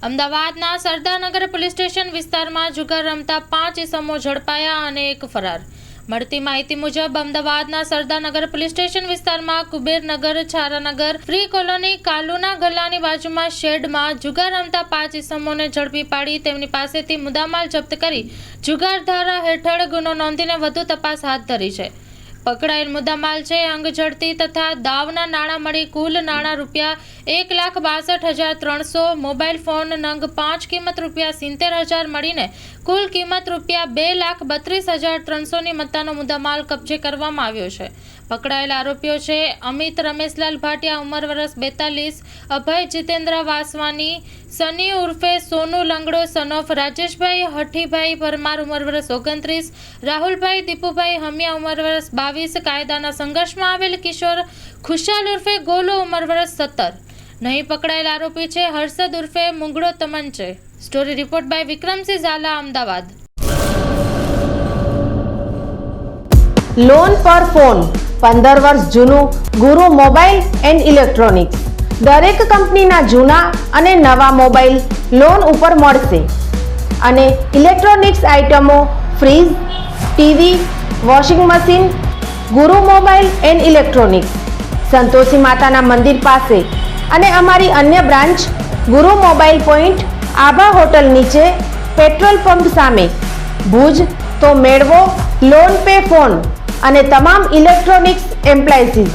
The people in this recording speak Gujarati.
અમદાવાદના સરદારનગર પોલીસ સ્ટેશન વિસ્તારમાં જુગાર રમતા 5 ઇસમો ઝડપાયા અને 1 ફરાર। મળતી માહિતી મુજબ અમદાવાદના સરદારનગર પોલીસ સ્ટેશન વિસ્તારમાં કુબેરનગર, છારાનગર, ફ્રી કોલોની, કાલુના ગલ્લાની બાજુમાં શેડમાં જુગાર રમતા 5 ઇસમોને ઝડપી પાડી તેમની પાસેથી મુદ્દામાલ જપ્ત કરી જુગાર ધારા હેઠળ ગુનો નોંધીને વધુ તપાસ હાથ ધરી છે। પકડાયેલ મુદ્દામાલ છે અંગ ઝડતી તથા દાવના નાણાં મળી કુલ નાણાં ₹1,62,300, મોબાઈલ ફોન નંગ 5 કિંમત ₹70,000 મળીને કુલ કિંમત ₹2,32,300 ની મત્તાનો મુદ્દામાલ કબજે કરવામાં આવ્યો છે। પકડાયેલા આરોપીઓ છે અમિત રમેશલાલ ભાટિયા, ઉંમર વર્ષ 42, અભય જીતેન્દ્ર વાસવાની, સની ઉર્ફે સોનુ લંગડો, સનોફ રાજેશભાઈ હઠીભાઈ પરમાર, ઉંમર વર્ષ 29, રાહુલભાઈ દીપુભાઈ હમિયા, ઉંમર વર્ષ 22, કાયદાના સંઘર્ષમાં આવેલ કિશોર ખુશાલ ઉર્ફે ગોલો, ઉંમર વર્ષ 17। નહીં પકડાયેલ આરોપી છે હર્ષદ ઉર્ફે મુંગડો તમંચે। Story report by Vikramsinh Zala, Ahmedabad. Loan પર ફોન 15 વર્ષ જૂનું ગુરુ મોબાઈલ એન્ડ ઇલેક્ટ્રોનિક્સ। દરેક કંપનીના જૂના અને નવા મોબાઈલ લોન ઉપર મળશે અને ઇલેક્ટ્રોનિક્સ આઇટમો ફ્રીજ, ટીવી, વોશિંગ મશીન। ગુરુ મોબાઈલ એન્ડ ઇલેક્ટ્રોનિક્સ સંતોષી માતાના મંદિર પાસે અને અમારી અન્ય બ્રાન્ચ ગુરુ મોબાઈલ પોઈન્ટ આભા હોટલ નીચે પેટ્રોલ પંપ સામે ભુજ। તો મેળવો લોન પે ફોન અને તમામ ઇલેક્ટ્રોનિક્સ એપ્લાયન્સીસ।